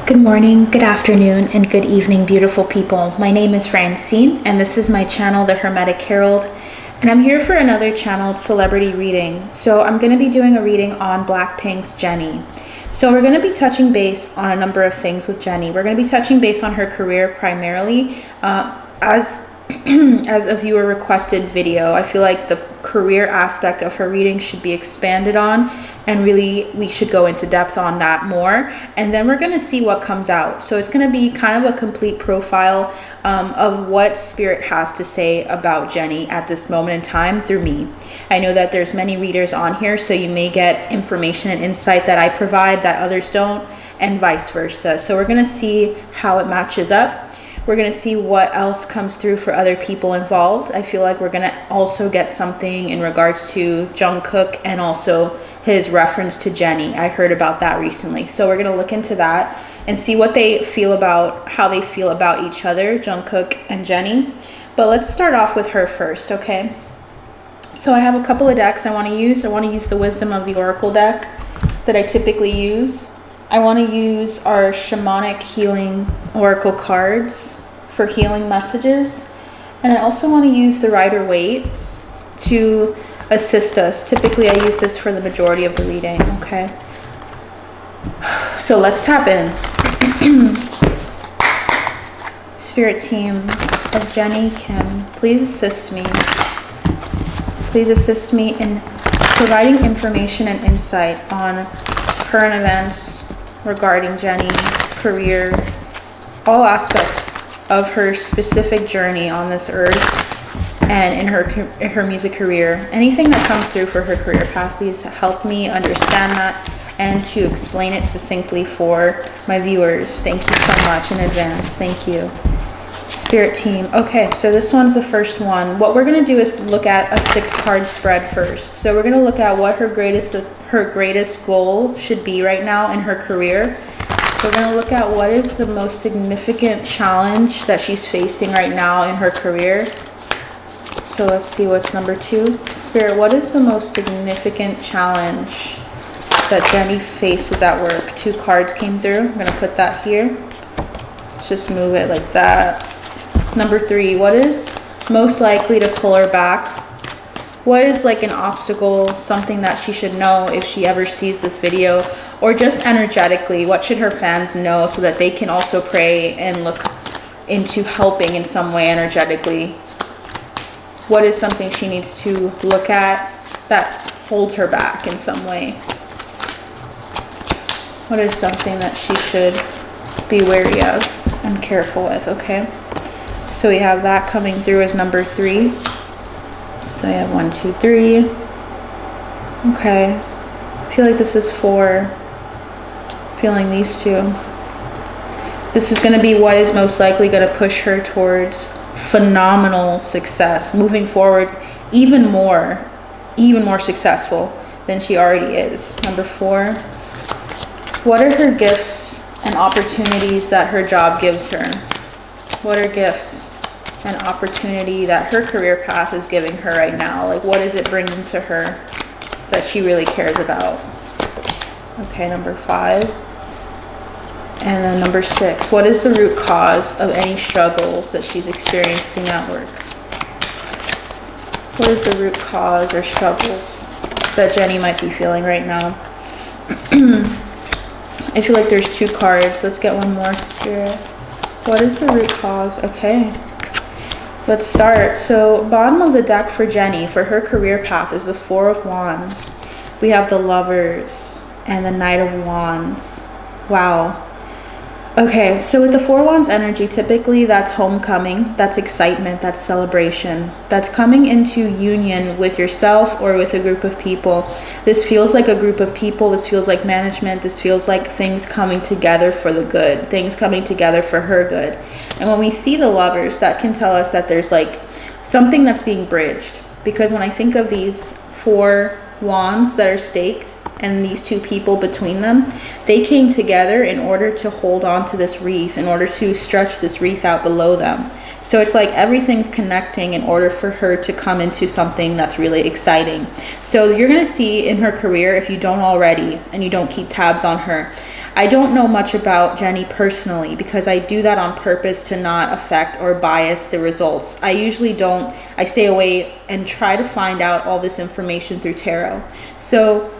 Good morning, good afternoon, and good evening, beautiful people. My name is Francine, and this is my channel, The Hermetic Herald, and I'm here for another channeled celebrity reading. So I'm going to be doing a reading on Blackpink'S Jennie. So we're going to be touching base on a number of things with Jennie. We're going to be touching base on her career primarily, as a viewer requested video. I feel like the career aspect of her reading should be expanded on, and really we should go into depth on that more, and then we're going to see what comes out. So it's going to be kind of a complete profile of what spirit has to say about Jennie at this moment in time through me. I know that there's many readers on here, so you may get information and insight that I provide that others don't, and vice versa. So we're going to see how it matches up. We're going to see what else comes through for other people involved. I feel like we're going to also get something in regards to Jungkook and also his reference to Jennie. I heard about that recently. So we're going to look into that and see what they feel about, how they feel about each other, Jungkook and Jennie. But let's start off with her first, okay? So I have a couple of decks I want to use. I want to use the Wisdom of the Oracle deck that I typically use. I want to use our Shamanic Healing Oracle cards for healing messages. And I also want to use the Rider-Waite to assist us. Typically, I use this for the majority of the reading, okay? So let's tap in. Spirit team of Jennie, Kim, please assist me. Please assist me in providing information and insight on current events regarding Jennie, career, all aspects of her specific journey on this earth and in her music career. Anything that comes through for her career path, please help me understand that and to explain it succinctly for my viewers. Thank you so much in advance. Thank you. Spirit team. Okay, so this one's the first one. What we're going to do is look at a 6-card spread first. So we're going to look at what her greatest goal should be right now in her career. We're going to look at what is the most significant challenge that she's facing right now in her career. So let's see what's number 2. Spirit, what is the most significant challenge that Jennie faces at work? 2 cards came through. I'm going to put that here. Let's just move it like that. Number 3, what is most likely to pull her back? What is like an obstacle, something that she should know if she ever sees this video, or just energetically, what should her fans know so that they can also pray and look into helping in some way energetically? What is something she needs to look at that holds her back in some way? What is something that she should be wary of and careful with? Okay, so we have that coming through as number 3. So I have 1, 2, 3. Okay, I feel like this is 4. Feeling these 2. This is going to be what is most likely going to push her towards phenomenal success, moving forward even more successful than she already is. Number 4. What are her gifts and opportunities that her job gives her? What are gifts and opportunity that her career path is giving her right now? Like, what is it bringing to her that she really cares about? Okay, number 5. And then number 6. What is the root cause of any struggles that she's experiencing at work? What is the root cause or struggles that Jennie might be feeling right now? I feel like there's 2 cards. Let's get one more, Spirit. What is the root cause? Okay. Let's start. So bottom of the deck for Jennie, for her career path, is the 4 of Wands. We have the Lovers and the Knight of Wands. Wow. Okay, so with the 4 Wands energy, typically that's homecoming, that's excitement, that's celebration, that's coming into union with yourself or with a group of people. This feels like a group of people, this feels like management, this feels like things coming together for the good, things coming together for her good. And when we see the Lovers, that can tell us that there's like something that's being bridged. Because when I think of these 4 wands that are staked, and these 2 people between them, they came together in order to hold on to this wreath, in order to stretch this wreath out below them. So it's like everything's connecting in order for her to come into something that's really exciting. So you're going to see in her career, if you don't already and you don't keep tabs on her, I don't know much about Jennie personally because I do that on purpose to not affect or bias the results. I usually don't. I stay away and try to find out all this information through tarot. So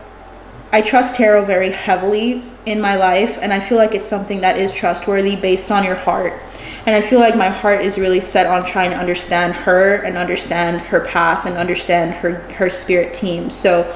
I trust tarot very heavily in my life, and I feel like it's something that is trustworthy based on your heart. And I feel like my heart is really set on trying to understand her and understand her path and understand her spirit team. So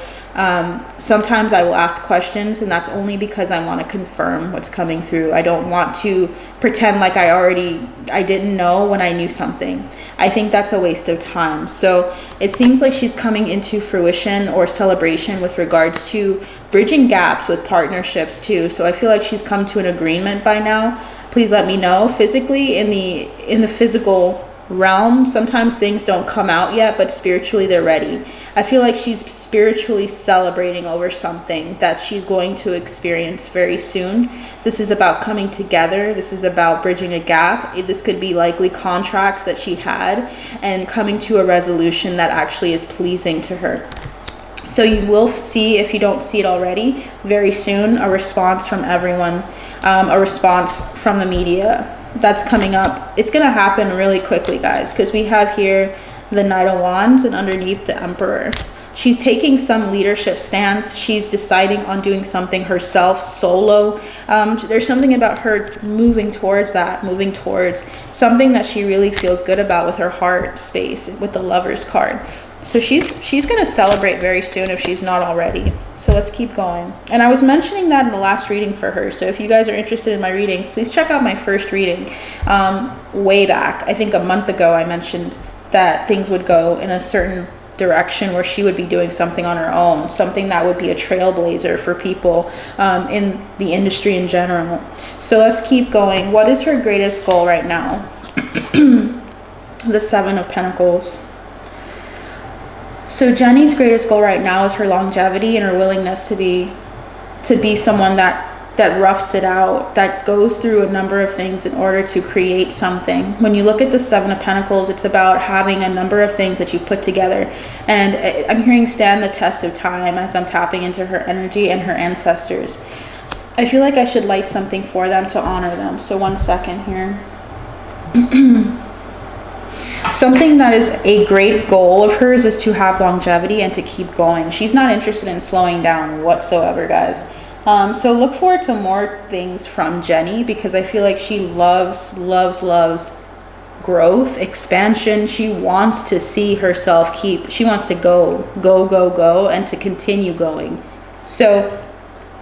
sometimes I will ask questions, and that's only because I want to confirm what's coming through. I don't want to pretend like I didn't know when I knew something. I think that's a waste of time. So it seems like she's coming into fruition or celebration with regards to bridging gaps with partnerships too. So I feel like she's come to an agreement by now. Please let me know. Physically, in the physical realm, sometimes things don't come out yet, but spiritually they're ready. I feel like she's spiritually celebrating over something that she's going to experience very soon. This is about coming together. This is about bridging a gap. This could be likely contracts that she had and coming to a resolution that actually is pleasing to her. So you will see, if you don't see it already, very soon a response from everyone, a response from the media. That's coming up. It's going to happen really quickly, guys, because we have here the Knight of Wands and underneath the Emperor. She's taking some leadership stance. She's deciding on doing something herself solo. There's something about her moving towards something that she really feels good about with her heart space with the Lover's card. So she's going to celebrate very soon if she's not already. So let's keep going. And I was mentioning that in the last reading for her. So if you guys are interested in my readings, please check out my first reading way back. I think a month ago I mentioned that things would go in a certain direction where she would be doing something on her own, something that would be a trailblazer for people in the industry in general. So let's keep going. What is her greatest goal right now? The Seven of Pentacles. So Jennie's greatest goal right now is her longevity and her willingness to be someone that roughs it out, that goes through a number of things in order to create something. When you look at the Seven of Pentacles, it's about having a number of things that you put together. And I'm hearing stand the test of time as I'm tapping into her energy and her ancestors. I feel like I should light something for them to honor them. So 1 second here. Something that is a great goal of hers is to have longevity and to keep going. She's not interested in slowing down whatsoever, guys. So look forward to more things from Jennie, because I feel like she loves growth, expansion. She wants to see herself she wants to go, and to continue going. So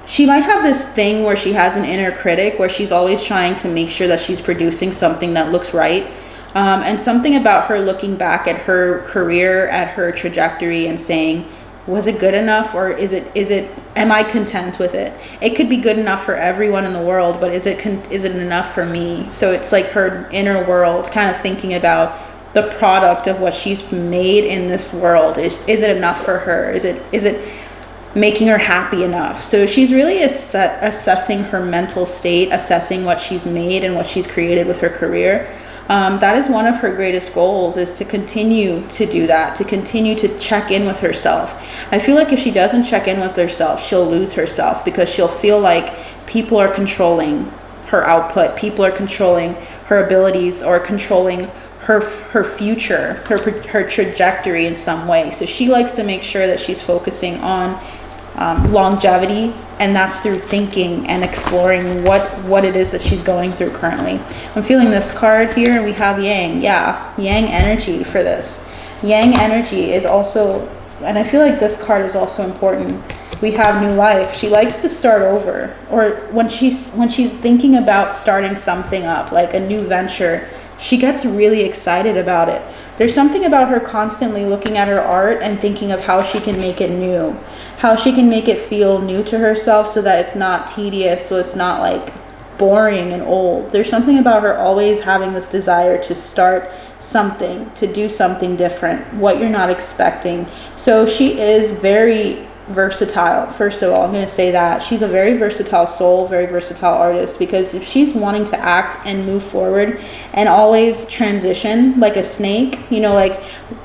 she might have this thing where she has an inner critic where she's always trying to make sure that she's producing something that looks right. And something about her looking back at her career, at her trajectory, and saying, was it good enough, or am I content with it? It could be good enough for everyone in the world, but is it enough for me? So it's like her inner world kind of thinking about the product of what she's made in this world. Is it enough for her? Is it making her happy enough? So she's really assessing her mental state, assessing what she's made and what she's created with her career. That is one of her greatest goals, is to continue to do that, to continue to check in with herself. I feel like if she doesn't check in with herself, she'll lose herself, because she'll feel like people are controlling her output, people are controlling her abilities, or controlling her future, her trajectory in some way. So she likes to make sure that she's focusing on longevity, and that's through thinking and exploring what it is that she's going through currently. I'm feeling this card here, and we have Yang. Yang energy for this. Yang energy is also, and I feel like this card is also important. We have new life. She likes to start over, or when she's thinking about starting something up, like a new venture, she gets really excited about it. There's something about her constantly looking at her art and thinking of how she can make it new, how she can make it feel new to herself, so that it's not tedious, so it's not like boring and old. There's something about her always having this desire to start something, to do something different, what you're not expecting. So she is very versatile. First of all, I'm going to say that she's a very versatile soul, very versatile artist, because if she's wanting to act and move forward and always transition like a snake, you know, like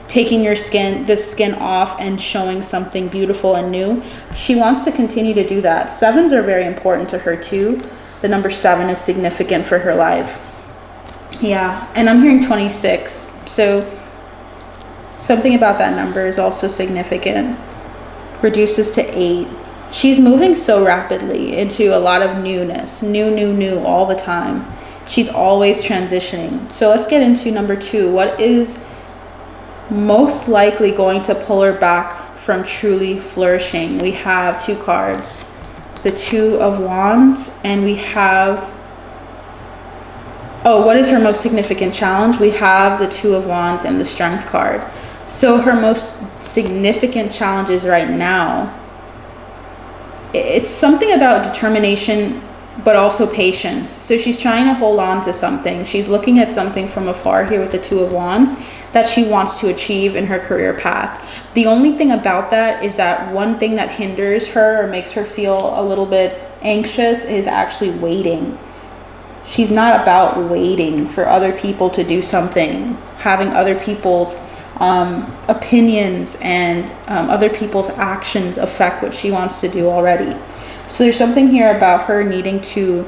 taking the skin off and showing something beautiful and new, she wants to continue to do that. 7s are very important to her too. The number 7 is significant for her life. Yeah, and I'm hearing 26, so something about that number is also significant. Reduces to 8. She's moving so rapidly into a lot of newness, new all the time. She's always transitioning. So let's get into number 2. What is most likely going to pull her back from truly flourishing? We have 2 cards, the 2 of Wands, and we have, oh, what is her most significant challenge? We have the 2 of Wands and the Strength card. So her most significant challenges right now, it's something about determination, but also patience. So she's trying to hold on to something. She's looking at something from afar here with the 2 of Wands that she wants to achieve in her career path. The only thing about that is that one thing that hinders her or makes her feel a little bit anxious is actually waiting. She's not about waiting for other people to do something, having other people's opinions and other people's actions affect what she wants to do already. So there's something here about her needing to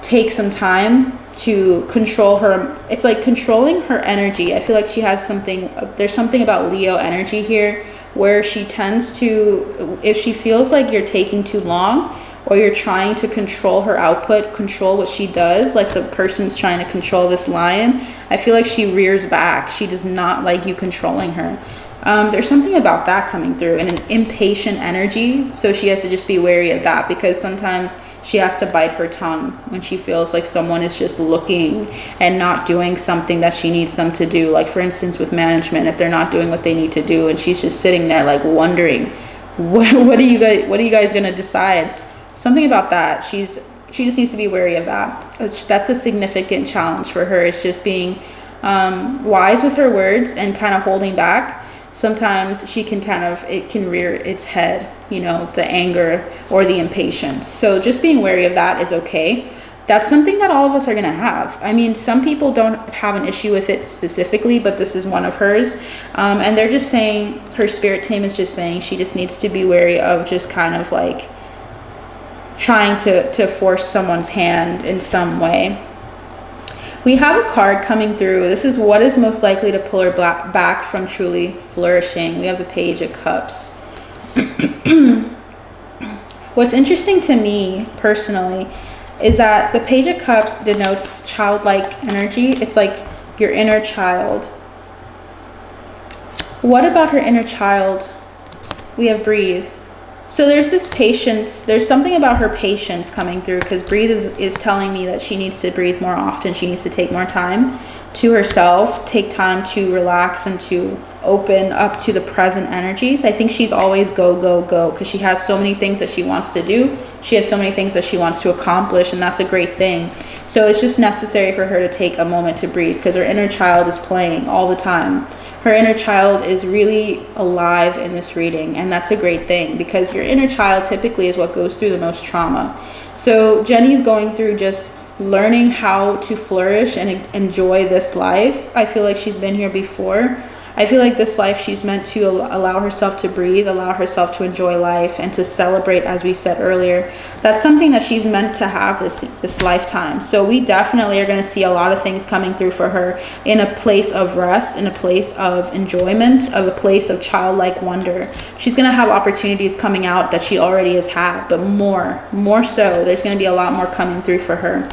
take some time to control her. It's like controlling her energy. I feel like she has something, there's something about Leo energy here where she tends to, if she feels like you're taking too long or you're trying to control her output, control what she does, like the person's trying to control this lion, I feel like she rears back. She does not like you controlling her. There's something about that coming through, and an impatient energy. So she has to just be wary of that, because sometimes she has to bite her tongue when she feels like someone is just looking and not doing something that she needs them to do. Like for instance, with management, if they're not doing what they need to do, and she's just sitting there like wondering, what are you guys gonna decide? Something about that. She just needs to be wary of that. That's a significant challenge for her. It's just being wise with her words and kind of holding back. Sometimes she can it can rear its head, you know, the anger or the impatience. So just being wary of that is okay. That's something that all of us are going to have. I mean, some people don't have an issue with it specifically, but this is one of hers. And they're just saying, her spirit team is just saying she just needs to be wary of just kind of like trying to force someone's hand in some way. We have a card coming through. This is what is most likely to pull her back from truly flourishing. We have the Page of Cups. What's interesting to me personally is that the Page of Cups denotes childlike energy. It's like your inner child. What about her inner child? We have Breathe. So there's this patience, there's something about her patience coming through, because Breathe is telling me that she needs to breathe more often. She needs to take more time to herself, take time to relax and to open up to the present energies. I think she's always go, because she has so many things that she wants to do. She has so many things that she wants to accomplish, and that's a great thing. So it's just necessary for her to take a moment to breathe, because her inner child is playing all the time. Her inner child is really alive in this reading, and that's a great thing, because your inner child typically is what goes through the most trauma. So Jenny is going through just learning how to flourish and enjoy this life. I feel like she's been here before. I feel like this life she's meant to allow herself to breathe, allow herself to enjoy life, and to celebrate, as we said earlier. That's something that she's meant to have this lifetime. So we definitely are going to see a lot of things coming through for her in a place of rest, in a place of enjoyment, of a place of childlike wonder. She's going to have opportunities coming out that she already has had, but more so. There's going to be a lot more coming through for her.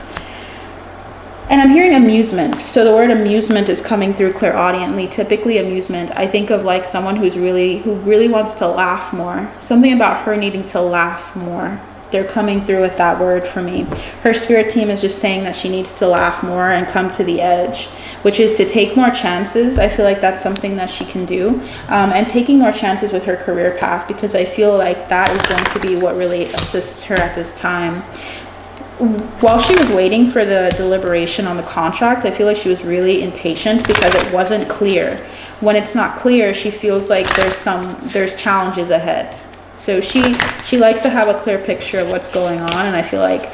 And I'm hearing amusement. So the word amusement is coming through clairaudiently. Typically amusement, I think of like someone who really wants to laugh more. Something about her needing to laugh more. They're coming through with that word for me. Her spirit team is just saying that she needs to laugh more and come to the edge, which is to take more chances. I feel like that's something that she can do. And taking more chances with her career path, because I feel like that is going to be what really assists her at this time. While she was waiting for the deliberation on the contract, I feel like she was really impatient because it wasn't clear. When it's not clear, she feels like there's challenges ahead. So she likes to have a clear picture of what's going on, and I feel like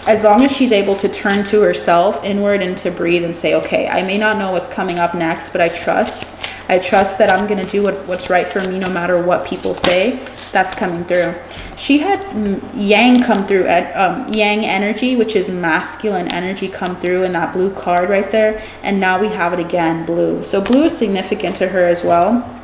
as long as she's able to turn to herself inward and to breathe and say, okay, I may not know what's coming up next, but I trust that I'm going to do what's right for me no matter what people say. That's coming through. She had yang come through at yang energy, which is masculine energy, come through in that blue card right there, and now we have it again, blue. So blue is significant to her as well.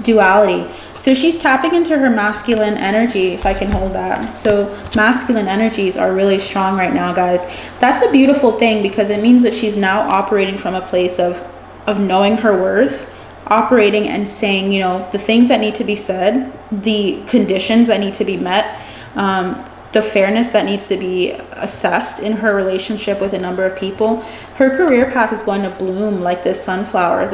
Duality. So she's tapping into her masculine energy, if I can hold that. So masculine energies are really strong right now, guys. That's a beautiful thing, because it means that she's now operating from a place of knowing her worth, operating and saying, you know, the things that need to be said, the conditions that need to be met, the fairness that needs to be assessed in her relationship with a number of people. Her career path is going to bloom like this sunflower.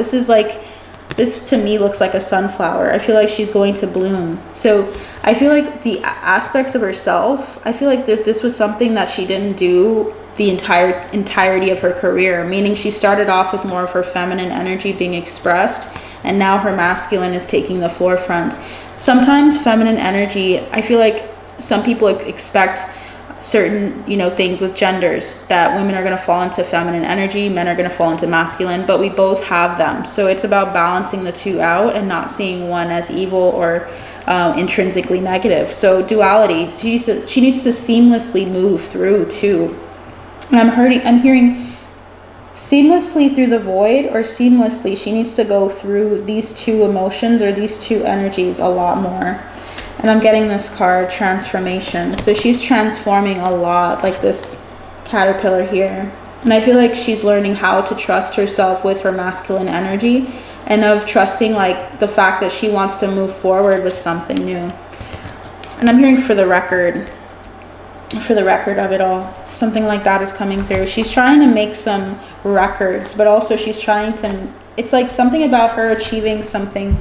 This to me looks like a sunflower. I feel like she's going to bloom. So I feel like the aspects of herself, I feel like this was something that she didn't do the entirety of her career, meaning she started off with more of her feminine energy being expressed, and now her masculine is taking the forefront. Sometimes feminine energy, I feel like some people expect certain, you know, things with genders, that women are going to fall into feminine energy, men are going to fall into masculine, but we both have them. So it's about balancing the two out and not seeing one as evil or intrinsically negative. So duality, she needs to seamlessly move through too. And I'm hearing seamlessly through the void, or seamlessly she needs to go through these two emotions or these two energies a lot more. And I'm getting this card, transformation. So she's transforming a lot, like this caterpillar here. And I feel like she's learning how to trust herself with her masculine energy, and of trusting like the fact that she wants to move forward with something new. And I'm hearing for the record of it all, something like that is coming through. She's trying to make some records, but also she's trying to, it's like something about her achieving something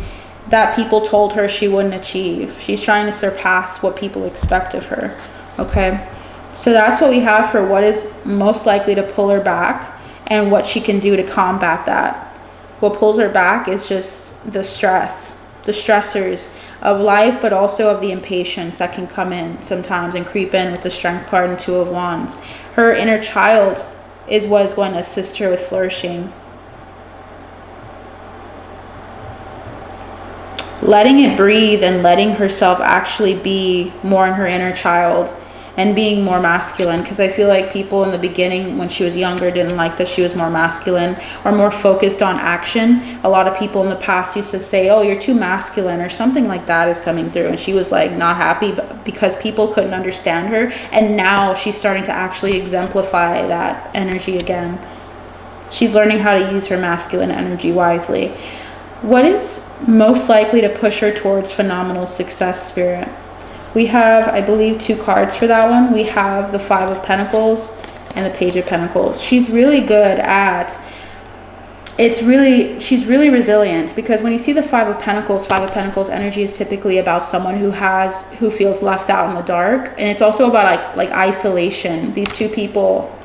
that people told her she wouldn't achieve. She's trying to surpass what people expect of her. Okay, so that's what we have for what is most likely to pull her back and what she can do to combat that. What pulls her back is just the stress, the stressors of life, but also of the impatience that can come in sometimes and creep in with the Strength card and Two of Wands. Her inner child is what is going to assist her with flourishing. Letting it breathe and letting herself actually be more in her inner child and being more masculine, because I feel like people in the beginning when she was younger didn't like that she was more masculine or more focused on action. A lot of people in the past used to say, oh, you're too masculine, or something like that is coming through, and she was like not happy because people couldn't understand her. And now she's starting to actually exemplify that energy again. She's learning how to use her masculine energy wisely. What is most likely to push her towards phenomenal success, Spirit? We have, I believe, 2 cards for that one. We have the 5 of Pentacles and the Page of Pentacles. She's really good at, she's really resilient, because when you see the 5 of Pentacles energy is typically about someone who feels left out in the dark. And it's also about like isolation. These 2 people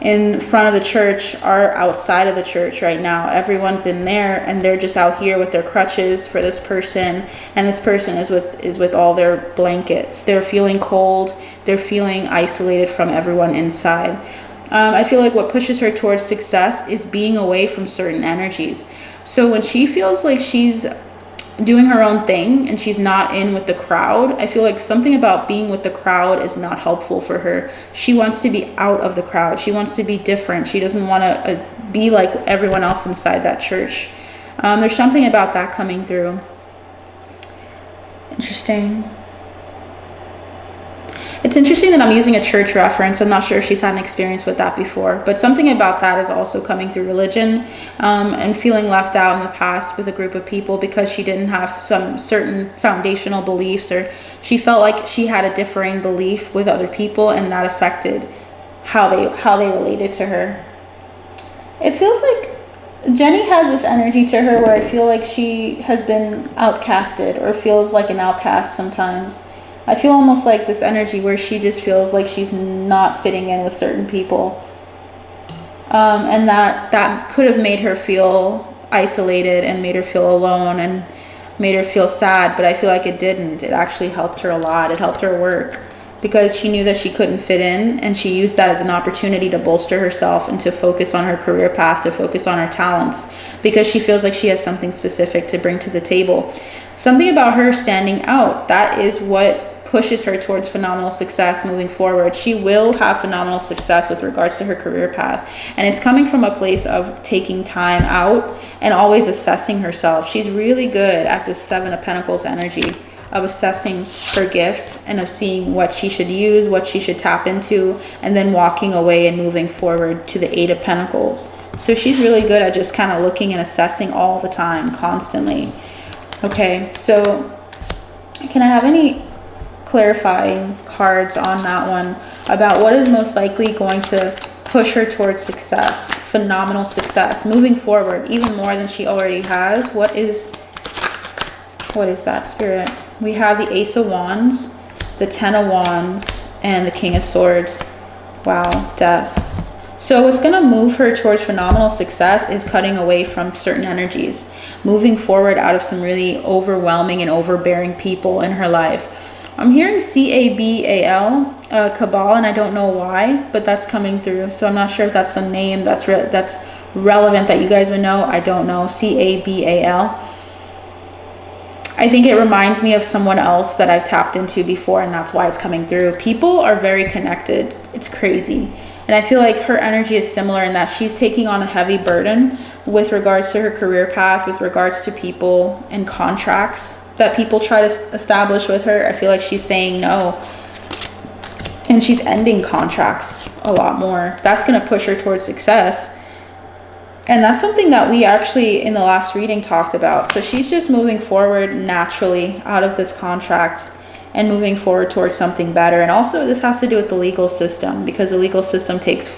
in front of the church are outside of the church right now. Everyone's in there and they're just out here with their crutches for this person, and this person is with all their blankets. They're feeling cold, they're feeling isolated from everyone inside. I feel like what pushes her towards success is being away from certain energies. So when she feels like she's doing her own thing and she's not in with the crowd, I feel like something about being with the crowd is not helpful for her. She wants to be out of the crowd. She wants to be different. She doesn't want to be like everyone else inside that church. There's something about that coming through. Interesting. It's interesting that I'm using a church reference. I'm not sure if she's had an experience with that before, but something about that is also coming through religion, and feeling left out in the past with a group of people because she didn't have some certain foundational beliefs, or she felt like she had a differing belief with other people, and that affected how they related to her. It feels like Jenny has this energy to her where I feel like she has been outcasted, or feels like an outcast sometimes. I feel almost like this energy where she just feels like she's not fitting in with certain people. And that could have made her feel isolated and made her feel alone. And made her feel sad, but I feel like it didn't. It actually helped her a lot. It helped her work because she knew that she couldn't fit in, and she used that as an opportunity to bolster herself and to focus on her career path, to focus on her talents, because she feels like she has something specific to bring to the table. Something about her standing out, that is what pushes her towards phenomenal success moving forward. She will have phenomenal success with regards to her career path, and it's coming from a place of taking time out and always assessing herself. She's really good at this Seven of Pentacles energy of assessing her gifts and of seeing what she should use, what she should tap into, and then walking away and moving forward to the Eight of Pentacles. So she's really good at just kind of looking and assessing all the time, constantly. Okay, so can I have any clarifying cards on that one about what is most likely going to push her towards success, phenomenal success, moving forward, even more than she already has? What is that, Spirit? We have the Ace of Wands, the Ten of Wands, and the King of Swords. Wow, Death. So what's going to move her towards phenomenal success is cutting away from certain energies, moving forward out of some really overwhelming and overbearing people in her life. I'm hearing Cabal, Cabal, and I don't know why, but that's coming through. So I'm not sure if that's some name that's relevant that you guys would know. I don't know. Cabal. I think it reminds me of someone else that I've tapped into before, and that's why it's coming through. People are very connected. It's crazy. And I feel like her energy is similar in that she's taking on a heavy burden with regards to her career path, with regards to people and contracts that people try to establish with her. I feel like she's saying no. And she's ending contracts a lot more. That's going to push her towards success. And that's something that we actually in the last reading talked about. So she's just moving forward naturally out of this contract and moving forward towards something better. And also this has to do with the legal system, because the legal system takes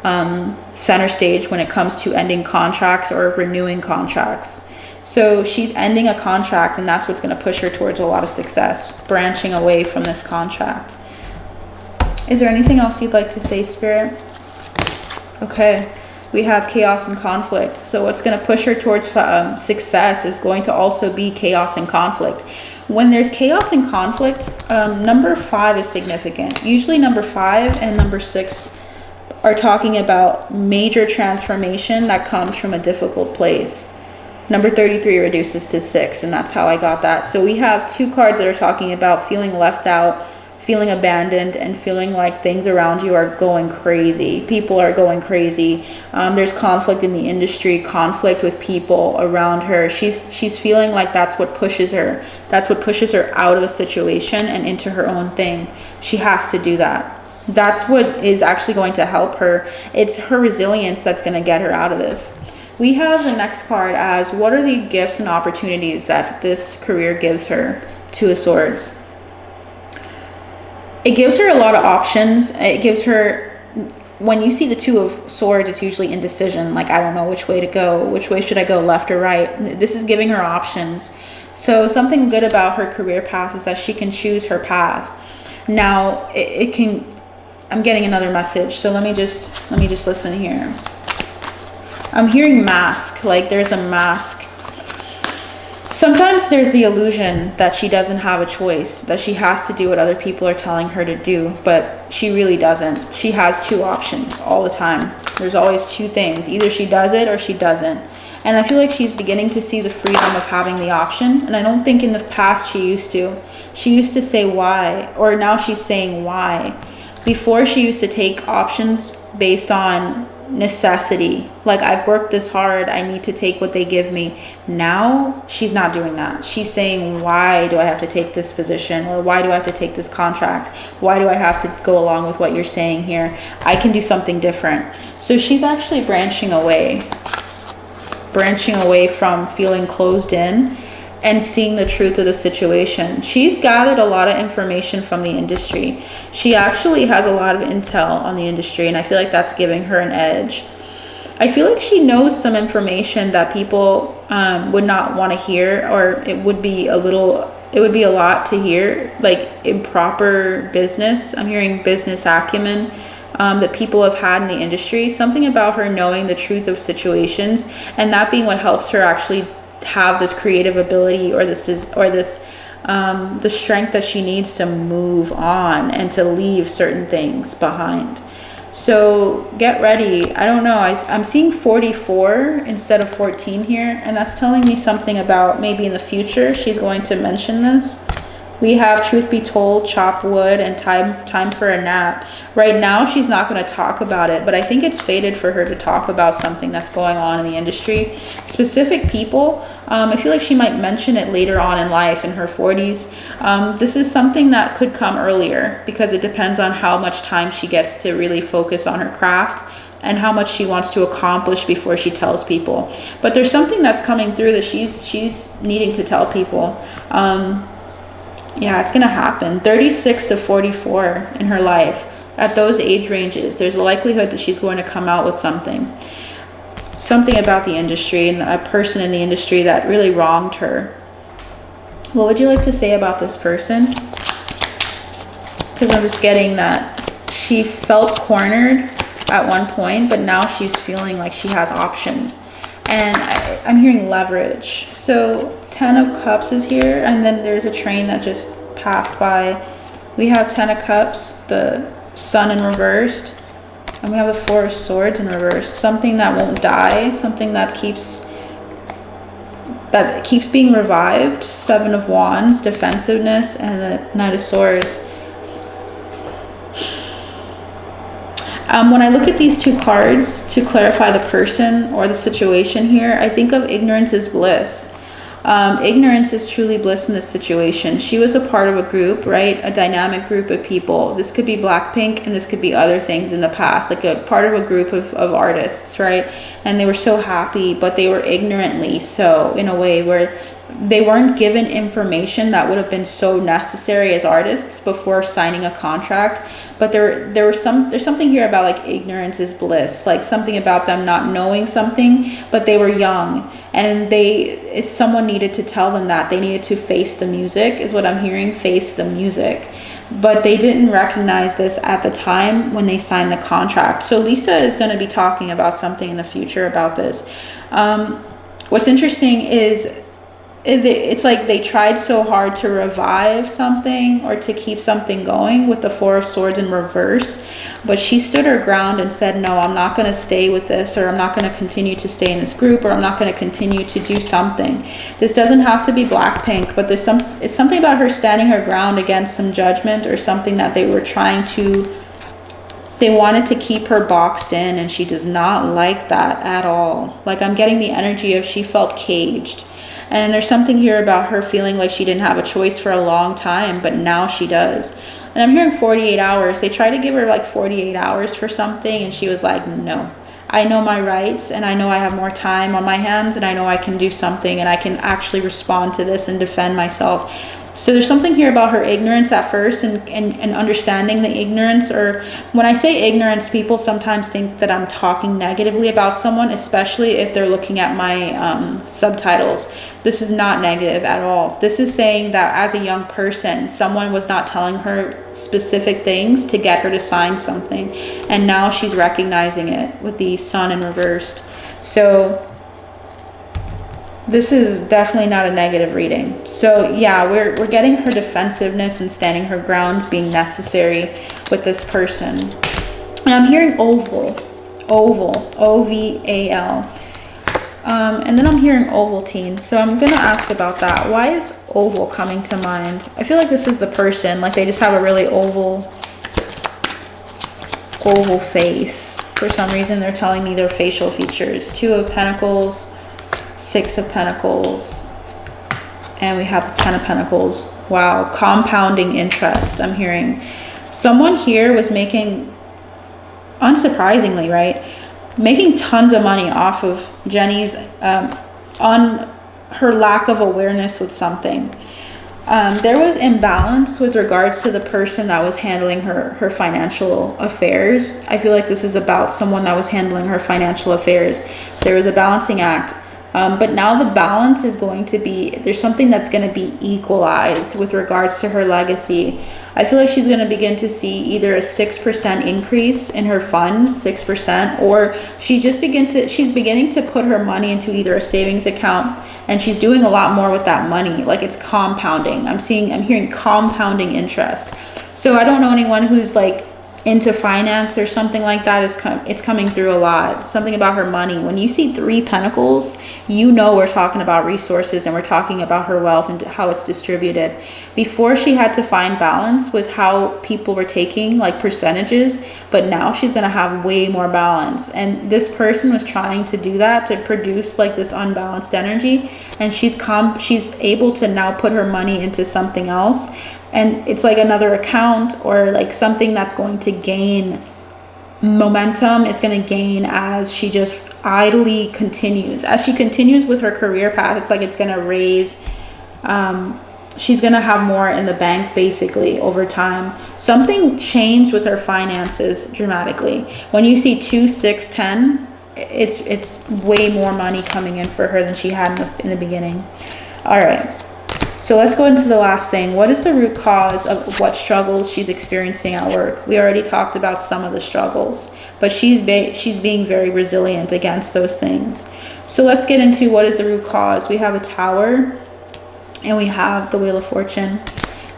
center stage when it comes to ending contracts or renewing contracts. So she's ending a contract, and that's what's going to push her towards a lot of success, branching away from this contract. Is there anything else you'd like to say, Spirit? Okay. We have chaos and conflict. So what's going to push her towards success is going to also be chaos and conflict. When there's chaos and conflict, number 5 is significant. Usually number 5 and number 6 are talking about major transformation that comes from a difficult place. Number 33 reduces to 6, and that's how I got that. So we have 2 cards that are talking about feeling left out, feeling abandoned, and feeling like things around you are going crazy. People are going crazy. There's conflict in the industry, conflict with people around her. She's feeling like that's what pushes her. That's what pushes her out of a situation and into her own thing. She has to do that. That's what is actually going to help her. It's her resilience that's going to get her out of this. We have the next card as, what are the gifts and opportunities that this career gives her? Two of Swords. It gives her a lot of options. It gives her, when you see the Two of Swords, it's usually indecision. Like, I don't know which way to go. Which way should I go, left or right? This is giving her options. So something good about her career path is that she can choose her path. Now, it can, I'm getting another message. So let me just listen here. I'm hearing mask, like there's a mask. Sometimes there's the illusion that she doesn't have a choice, that she has to do what other people are telling her to do, but she really doesn't. She has 2 options all the time. There's always 2 things. Either she does it or she doesn't. And I feel like she's beginning to see the freedom of having the option. And I don't think in the past she used to. She used to say why, or now she's saying why. Before, she used to take options based on necessity, like, I've worked this hard, I need to take what they give me. Now she's not doing that. She's saying, why do I have to take this position, or why do I have to take this contract? Why do I have to go along with what you're saying here? I can do something different. So she's actually branching away from feeling closed in and seeing the truth of the situation. She's gathered a lot of information from the industry. She actually has a lot of intel on the industry, and I feel like that's giving her an edge. I feel like she knows some information that people would not want to hear, or it would be a lot to hear, like improper business. I'm hearing business acumen that people have had in the industry. Something about her knowing the truth of situations, and that being what helps her actually have this creative ability or this the strength that she needs to move on and to leave certain things behind. So get ready. I don't know. I'm seeing 44 instead of 14 here, and that's telling me something about maybe in the future she's going to mention this. We have truth be told, chop wood, and time for a nap. Right now, she's not going to talk about it, but I think it's fated for her to talk about something that's going on in the industry. Specific people, I feel like she might mention it later on in life, in her 40s. This is something that could come earlier because it depends on how much time she gets to really focus on her craft and how much she wants to accomplish before she tells people. But there's something that's coming through that she's needing to tell people. Yeah, it's going to happen. 36 to 44 in her life. At those age ranges, there's a likelihood that she's going to come out with something. Something about the industry and a person in the industry that really wronged her. What would you like to say about this person? Because I'm just getting that she felt cornered at one point, but now she's feeling like she has options. And I'm hearing leverage. So 10 of Cups is here, and then there's a train that just passed by. We have 10 of Cups, the Sun in reversed, and we have the 4 of Swords in reversed. Something that won't die, something that keeps being revived. 7 of Wands, defensiveness, and the Knight of Swords. When I look at these two cards to clarify the person or the situation here, I think of ignorance is bliss. Ignorance is truly bliss in this situation. She was a part of a group, right? A dynamic group of people. This could be Blackpink and this could be other things in the past, like a part of a group of artists, right? And they were so happy, but they were ignorantly so, in a way where they weren't given information that would have been so necessary as artists before signing a contract. But there's something here about like ignorance is bliss, like something about them not knowing something, but they were young and someone needed to tell them that they needed to face the music, is what I'm hearing, face the music. But they didn't recognize this at the time when they signed the contract. So Lisa is going to be talking about something in the future about this. What's interesting is it's like they tried so hard to revive something or to keep something going with the 4 of Swords in reverse, but she stood her ground and said, no, I'm not going to stay with this, or I'm not going to continue to stay in this group, or I'm not going to continue to do something. This doesn't have to be Blackpink, but it's something about her standing her ground against some judgment or something that they wanted to keep her boxed in, and she does not like that at all. Like, I'm getting the energy of she felt caged. And there's something here about her feeling like she didn't have a choice for a long time, but now she does. And I'm hearing 48 hours. They tried to give her like 48 hours for something, and she was like, no. I know my rights, and I know I have more time on my hands, and I know I can do something, and I can actually respond to this and defend myself. So there's something here about her ignorance at first and understanding the ignorance. Or when I say ignorance, people sometimes think that I'm talking negatively about someone, especially if they're looking at my subtitles. This is not negative at all. This is saying that as a young person, someone was not telling her specific things to get her to sign something. And now she's recognizing it with the Sun in reversed. So this is definitely not a negative reading. So yeah, we're getting her defensiveness and standing her grounds being necessary with this person. And I'm hearing oval, O-V-A-L. And then I'm hearing Ovaltine. So I'm going to ask about that. Why is oval coming to mind? I feel like this is the person. Like they just have a really oval face. For some reason, they're telling me their facial features. 2 of Pentacles, 6 of Pentacles, and we have 10 of Pentacles. Wow, compounding interest. I'm hearing someone here was making, unsurprisingly, right, making tons of money off of Jenny's on her lack of awareness with something. There was imbalance with regards to the person that was handling her financial affairs. I feel like this is about someone that was handling her financial affairs. There was a balancing act. But now the balance is going to be, there's something that's going to be equalized with regards to her legacy. I feel like she's going to begin to see either a 6% increase in her funds, 6%, or she's beginning to put her money into either a savings account, and she's doing a lot more with that money. Like it's compounding. I'm hearing compounding interest. So I don't know anyone who's like into finance or something like that. It's coming through a lot. Something about her money. When you see 3 pentacles, you know we're talking about resources, and we're talking about her wealth and how it's distributed. Before, she had to find balance with how people were taking like percentages, but now she's going to have way more balance. And this person was trying to do that, to produce like this unbalanced energy, and she's able to now put her money into something else. And it's like another account, or like something that's going to gain momentum. It's going to gain as she just idly continues. As she continues with her career path, it's like it's going to raise. She's going to have more in the bank basically over time. Something changed with her finances dramatically. When you see 2, 6, 10, it's way more money coming in for her than she had in the beginning. All right. So let's go into the last thing. What is the root cause of what struggles she's experiencing at work? We already talked about some of the struggles, but she's being very resilient against those things. So let's get into what is the root cause. We have a Tower, and we have the Wheel of Fortune.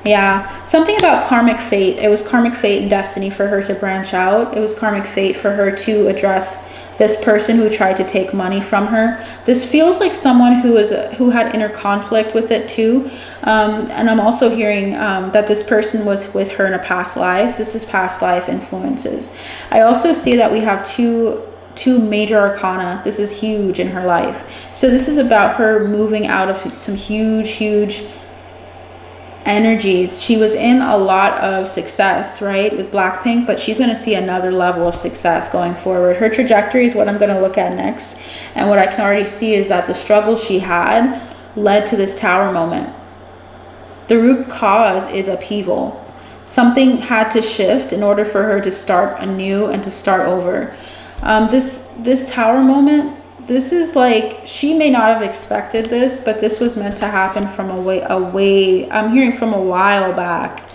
Yeah, something about karmic fate. It was karmic fate and destiny for her to branch out. It was karmic fate for her to address this person who tried to take money from her. This feels like someone who had inner conflict with it too. And I'm also hearing that this person was with her in a past life. This is past life influences. I also see that we have two major arcana. This is huge in her life. So this is about her moving out of some huge energies. She was in a lot of success, right, with Blackpink, but she's going to see another level of success going forward. Her trajectory is what I'm going to look at next. And what I can already see is that the struggle she had led to this Tower moment. The root cause is upheaval. Something had to shift in order for her to start anew and to start over. This Tower moment, this is like, she may not have expected this, but this was meant to happen from I'm hearing from a while back.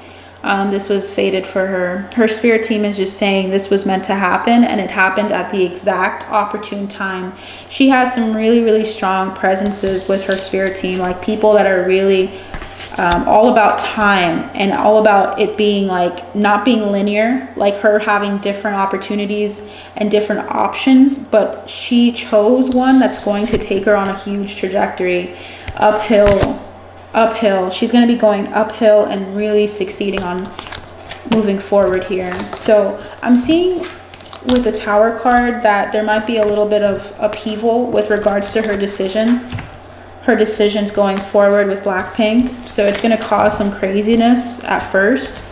This was fated for her. Her spirit team is just saying this was meant to happen, and it happened at the exact opportune time. She has some really strong presences with her spirit team, like people that are really all about time and all about it being like not being linear, like her having different opportunities and different options, but she chose one that's going to take her on a huge trajectory, uphill. She's going to be going uphill and really succeeding on moving forward here. So I'm seeing with the Tower card that there might be a little bit of upheaval with regards to her decisions going forward with Blackpink. So it's going to cause some craziness at first,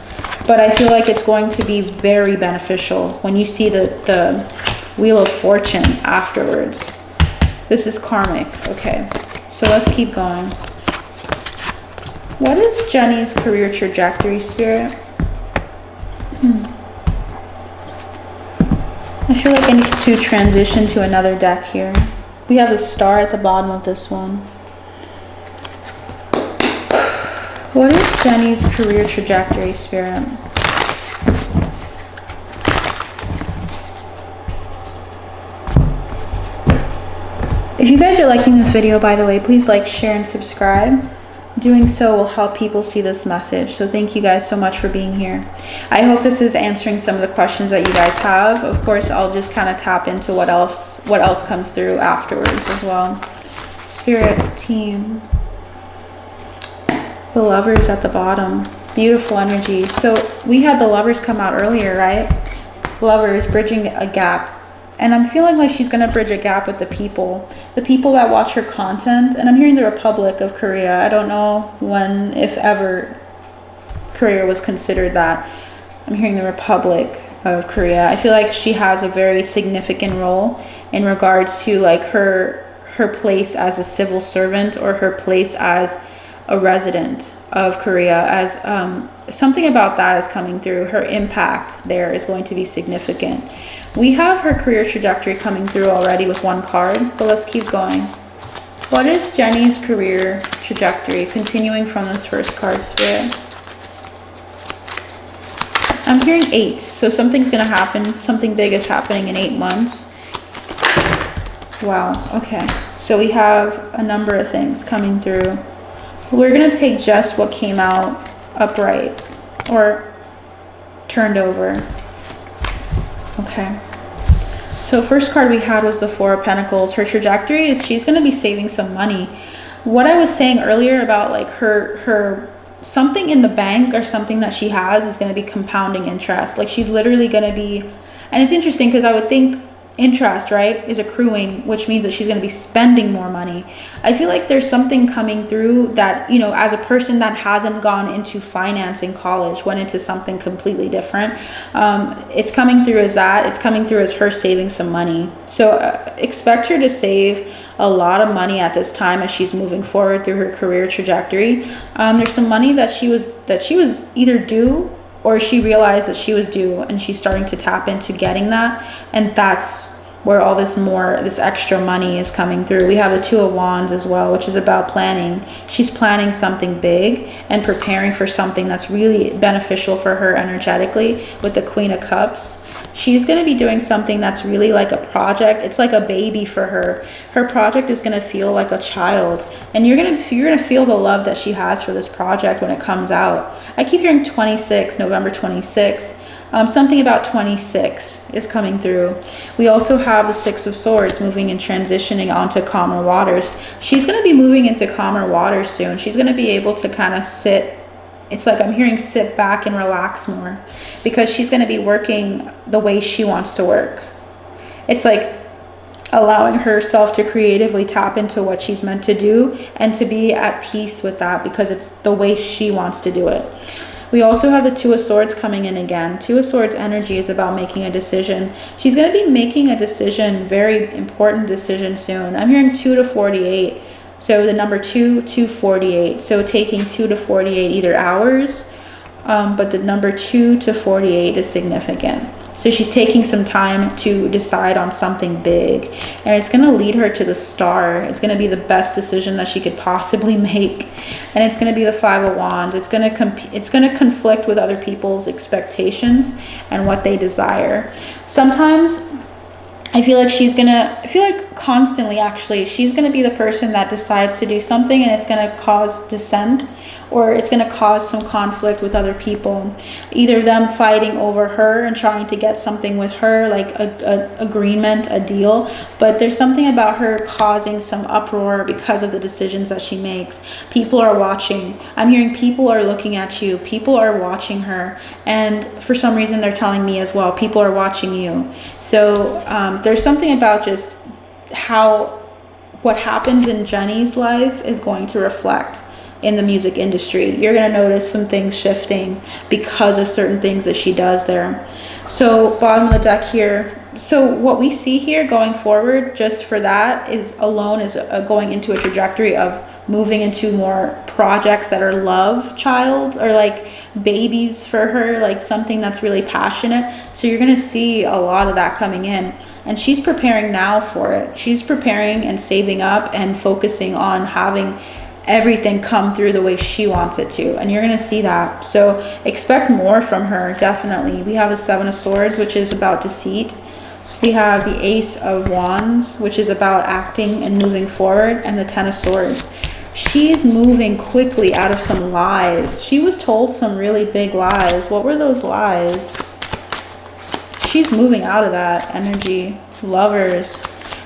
but I feel like it's going to be very beneficial when you see the Wheel of Fortune afterwards. This is karmic. Okay, so let's keep going. What is Jenny's career trajectory, Spirit? I feel like I need to transition to another deck here. We have a star at the bottom of this one. What is Jenny's career trajectory, Spirit? If you guys are liking this video, by the way, please like, share, and subscribe. Doing so will help people see this message. So thank you guys so much for being here. I hope this is answering some of the questions that you guys have. Of course, I'll just kind of tap into what else comes through afterwards as well. Spirit team. The Lovers at the bottom. Beautiful energy. So we had the Lovers come out earlier, right? Lovers bridging a gap. And I'm feeling like she's going to bridge a gap with the people that watch her content. And I'm hearing the Republic of Korea. I don't know when, if ever, Korea was considered that. I'm hearing the Republic of Korea. I feel like she has a very significant role in regards to like her place as a civil servant, or her place as a resident of Korea, as something about that is coming through. Her impact there is going to be significant. We have her career trajectory coming through already with one card, but let's keep going. What is Jenny's career trajectory? Continuing from this first card, Spirit. I'm hearing 8. So something's going to happen. Something big is happening in 8 months. Wow. Okay. So we have a number of things coming through. We're going to take just what came out upright or turned over. Okay. So first card we had was the Four of Pentacles. Her trajectory is she's going to be saving some money. What I was saying earlier about like her something in the bank or something that she has is going to be compounding interest. Like she's literally going to be, and it's interesting because I would think interest, right, is accruing, which means that she's going to be spending more money. I feel like there's something coming through that, you know, as a person that hasn't gone into finance in college, went into something completely different, it's coming through as that. It's coming through as her saving some money. So expect her to save a lot of money at this time as she's moving forward through her career trajectory. There's some money that she was either due, or she realized that she was due, and she's starting to tap into getting that. And that's where all this extra money is coming through. We have the Two of Wands as well, which is about planning. She's planning something big and preparing for something that's really beneficial for her energetically with the Queen of Cups. She's going to be doing something that's really like a project. It's like a baby for her. Her project is going to feel like a child, and you're going to feel the love that she has for this project when it comes out. I keep hearing 26, November 26. Something about 26 is coming through. We also have the Six of Swords moving and transitioning onto calmer waters. She's going to be moving into calmer waters soon. She's going to be able to kind of sit. It's like I'm hearing sit back and relax more, because she's going to be working the way she wants to work. It's like allowing herself to creatively tap into what she's meant to do and to be at peace with that, because it's the way she wants to do it. We also have the Two of Swords coming in again. Two of Swords energy is about making a decision. She's going to be making a decision, very important decision soon. I'm hearing 2 to 48. So the number 2 to 48. So taking 2 to 48 either hours, but the number 2 to 48 is significant. So she's taking some time to decide on something big, and it's going to lead her to the star. It's going to be the best decision that she could possibly make, and it's going to be the Five of Wands. It's going to conflict with other people's expectations and what they desire. Sometimes I feel like constantly actually, she's going to be the person that decides to do something, and it's going to cause dissent, or it's going to cause some conflict with other people. Either them fighting over her and trying to get something with her, like a agreement, a deal. But there's something about her causing some uproar because of the decisions that she makes. People are watching. I'm hearing people are looking at you. People are watching her. And for some reason, they're telling me as well, people are watching you. So there's something about just how what happens in Jennie's life is going to reflect in the music industry. You're going to notice some things shifting because of certain things that she does there. So bottom of the deck here. So what we see here going forward, just for that, is going into a trajectory of moving into more projects that are love child, or like babies for her, like something that's really passionate. So you're going to see a lot of that coming in, and she's preparing now for it. She's preparing and saving up and focusing on having everything come through the way she wants it to, and you're going to see that. So expect more from her, definitely. We have the Seven of Swords, which is about deceit. We have the Ace of Wands, which is about acting and moving forward, and the Ten of Swords. She's moving quickly out of some lies. She was told some really big lies. What were those lies? She's moving out of that energy. Lovers.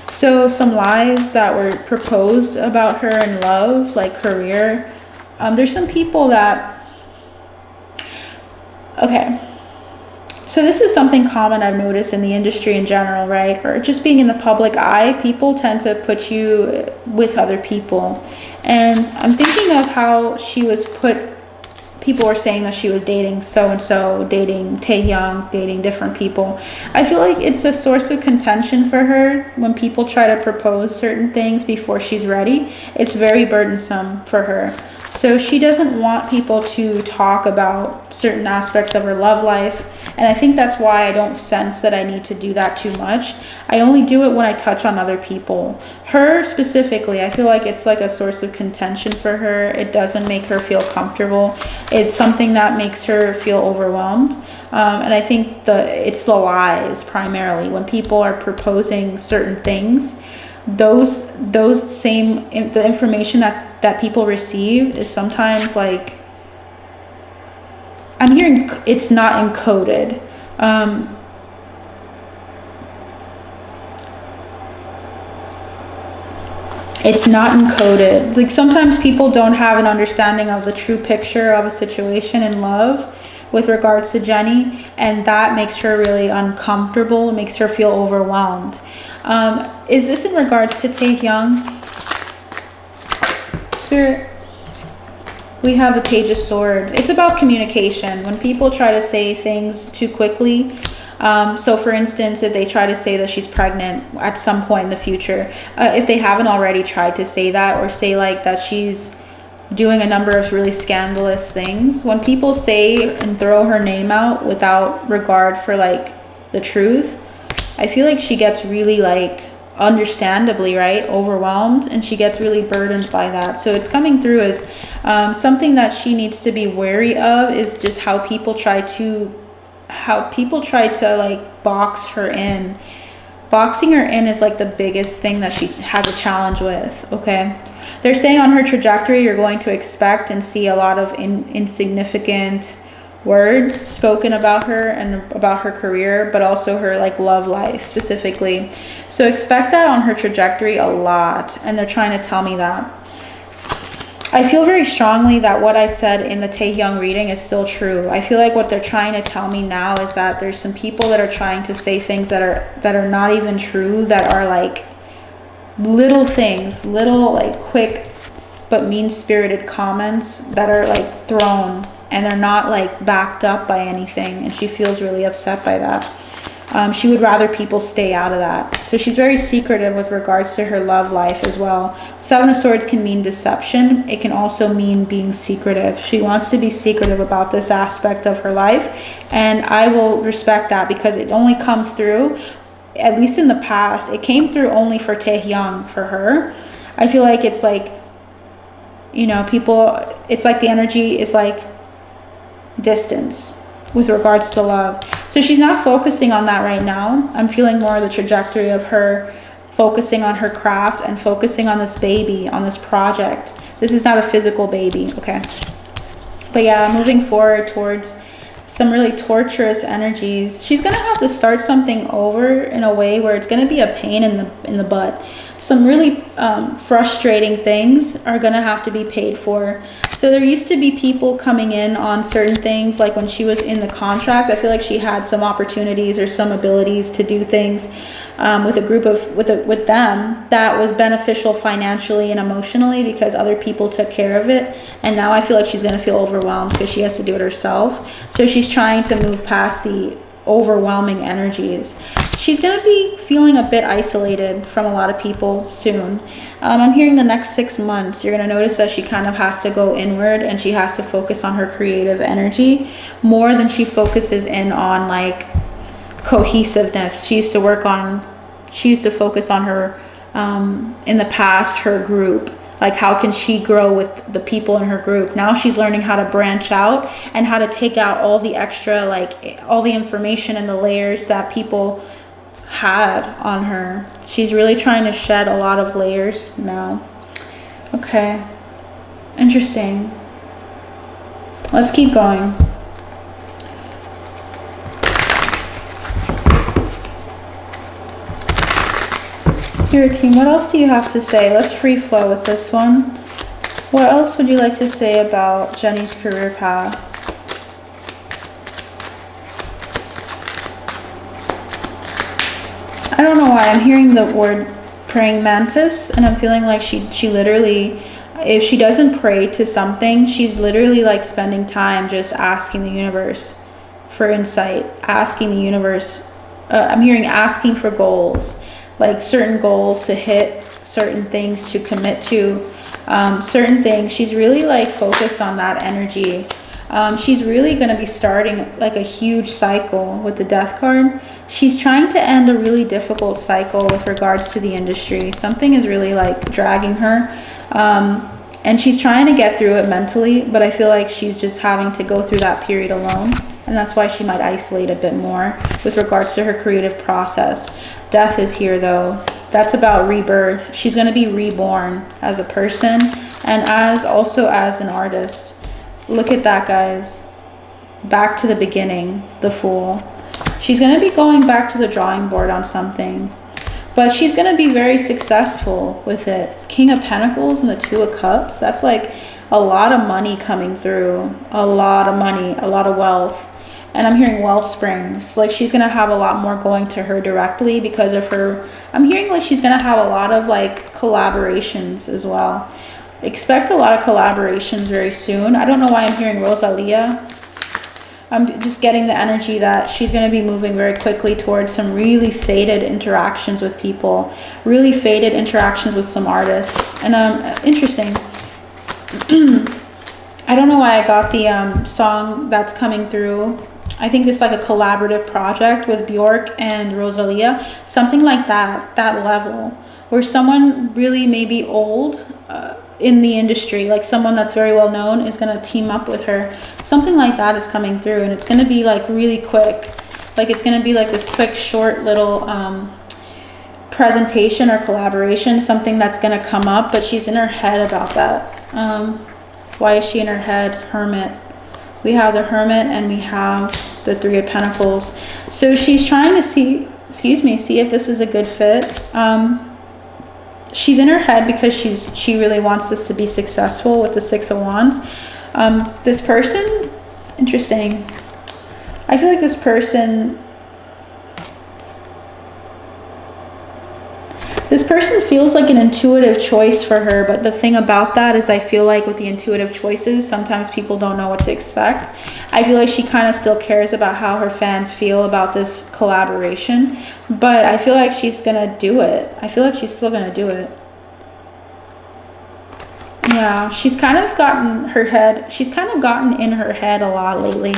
So some lies that were proposed about her in love, like career. There's some people that, okay. So this is something common I've noticed in the industry in general, right? Or just being in the public eye, people tend to put you with other people. And I'm thinking of how she was put. People were saying that she was dating so-and-so, dating Taehyung, dating different people. I feel like it's a source of contention for her when people try to propose certain things before she's ready. It's very burdensome for her. So she doesn't want people to talk about certain aspects of her love life. And I think that's why I don't sense that I need to do that too much. I only do it when I touch on other people. Her specifically, I feel like it's like a source of contention for her. It doesn't make her feel comfortable. It's something that makes her feel overwhelmed. And I think it's the lies primarily. When people are proposing certain things, the information that people receive is sometimes like, I'm hearing it's not encoded. It's not encoded. Like sometimes people don't have an understanding of the true picture of a situation in love with regards to Jenny, and that makes her really uncomfortable, makes her feel overwhelmed. Is this in regards to Taehyung? Spirit, we have the Page of Swords. It's about communication. When people try to say things too quickly, so for instance, if they try to say that she's pregnant at some point in the future, if they haven't already tried to say that, or say like that she's doing a number of really scandalous things, when people say and throw her name out without regard for like the truth, I feel like she gets really, like, understandably, right, overwhelmed, and she gets really burdened by that. So it's coming through as something that she needs to be wary of, is just how people try to like box her in. Boxing her in is like the biggest thing that she has a challenge with. Okay, they're saying on her trajectory you're going to expect and see a lot of insignificant words spoken about her and about her career, but also her like love life specifically. So expect that on her trajectory a lot, and they're trying to tell me that. I feel very strongly that what I said in the Taehyung reading is still true. I feel like what they're trying to tell me now is that there's some people that are trying to say things that are not even true, that are like little things, little like quick but mean-spirited comments that are like thrown, and they're not like backed up by anything, and she feels really upset by that. She would rather people stay out of that. So she's very secretive with regards to her love life as well. Seven of Swords can mean deception. It can also mean being secretive. She wants to be secretive about this aspect of her life, and I will respect that, because it only comes through, at least in the past, it came through only for Taehyung, for her. I feel like it's like, you know, people, it's like the energy is like distance with regards to love. So she's not focusing on that right now. I'm feeling more of the trajectory of her focusing on her craft and focusing on this baby, on this project. This is not a physical baby, okay? But yeah, moving forward towards some really torturous energies. She's gonna have to start something over in a way where it's gonna be a pain in the butt. Some really frustrating things are gonna have to be paid for. So there used to be people coming in on certain things, like when she was in the contract, I feel like she had some opportunities or some abilities to do things with a group of with them that was beneficial financially and emotionally, because other people took care of it. And now I feel like she's gonna feel overwhelmed because she has to do it herself. So she's trying to move past the overwhelming energies. She's going to be feeling a bit isolated from a lot of people soon. I'm hearing the next 6 months, you're going to notice that she kind of has to go inward, and she has to focus on her creative energy more than she focuses in on like cohesiveness. She used to focus on her, in the past, her group. Like, how can she grow with the people in her group? Now she's learning how to branch out and how to take out all the extra, like all the information and the layers that people had on her. She's really trying to shed a lot of layers now. Okay, interesting. Let's keep going. Spirit team, what else do you have to say? Let's free flow with this one. What else would you like to say about Jenny's career path? I don't know why I'm hearing the word praying mantis, and I'm feeling like she literally, if she doesn't pray to something, she's literally like spending time just asking the universe for insight, asking the universe. I'm hearing asking for goals, like certain goals to hit, certain things to commit to. certain things. She's really like focused on that energy. She's really going to be starting like a huge cycle with the Death card. She's trying to end a really difficult cycle with regards to the industry. Something is really like dragging her. And she's trying to get through it mentally, but I feel like she's just having to go through that period alone. And that's why she might isolate a bit more with regards to her creative process. Death is here though. That's about rebirth. She's going to be reborn as a person and also as an artist. Look at that, guys. Back to the beginning, the Fool. She's going to be going back to the drawing board on something. But she's going to be very successful with it. King of Pentacles and the Two of Cups. That's like a lot of money coming through. A lot of money, a lot of wealth. And I'm hearing wealth springs. Like she's going to have a lot more going to her directly because of her. I'm hearing like she's going to have a lot of like collaborations as well. Expect a lot of collaborations very soon. I don't know why I'm hearing Rosalia. I'm just getting the energy that she's going to be moving very quickly towards some really faded interactions with people, really faded interactions with some artists. And interesting. I don't know why I got the song that's coming through. I think it's like a collaborative project with Bjork and Rosalia, something like that level, where someone really maybe old in the industry, like someone that's very well known, is going to team up with her. Something like that is coming through, and it's going to be like really quick. Like it's going to be like this quick, short little presentation or collaboration, something that's going to come up, but she's in her head about that. Why is she in her head? Hermit. We have the Hermit and we have the Three of Pentacles. So she's trying to see if this is a good fit. She's in her head because she really wants this to be successful with the Six of Wands. This person, interesting. I feel like this person feels like an intuitive choice for her, but the thing about that is I feel like with the intuitive choices, sometimes people don't know what to expect. I feel like she kind of still cares about how her fans feel about this collaboration, but I feel like she's gonna do it. I feel like she's still gonna do it. Yeah, she's kind of gotten in her head a lot lately.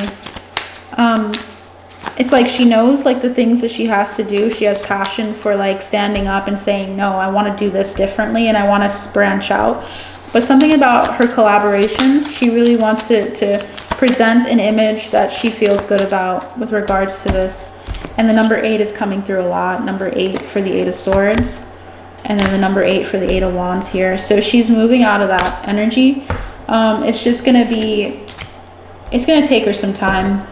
It's like she knows like the things that she has to do. She has passion for like standing up and saying, no, I want to do this differently and I want to branch out. But something about her collaborations, she really wants to present an image that she feels good about with regards to this. And the number 8 is coming through a lot. Number 8 for the 8 of Swords. And then the number 8 for the 8 of Wands here. So she's moving out of that energy. It's just going to be, it's going to take her some time.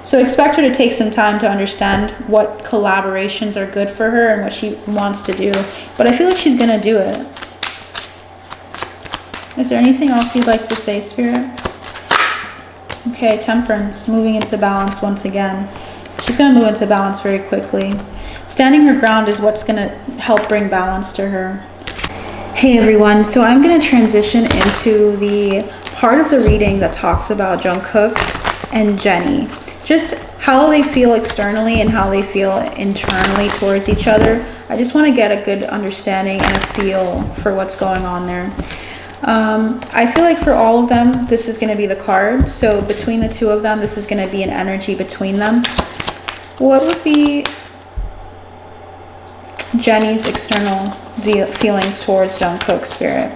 So expect her to take some time to understand what collaborations are good for her and what she wants to do. But I feel like she's going to do it. Is there anything else you'd like to say, Spirit? Okay, Temperance, moving into balance once again. She's going to move into balance very quickly. Standing her ground is what's going to help bring balance to her. Hey everyone, so I'm going to transition into the part of the reading that talks about Jungkook and Jenny. Just how they feel externally and how they feel internally towards each other. I just want to get a good understanding and a feel for what's going on there. I feel like for all of them, this is going to be the card. So between the two of them, this is going to be an energy between them. What would be Jenny's external feelings towards Jungkook, Spirit?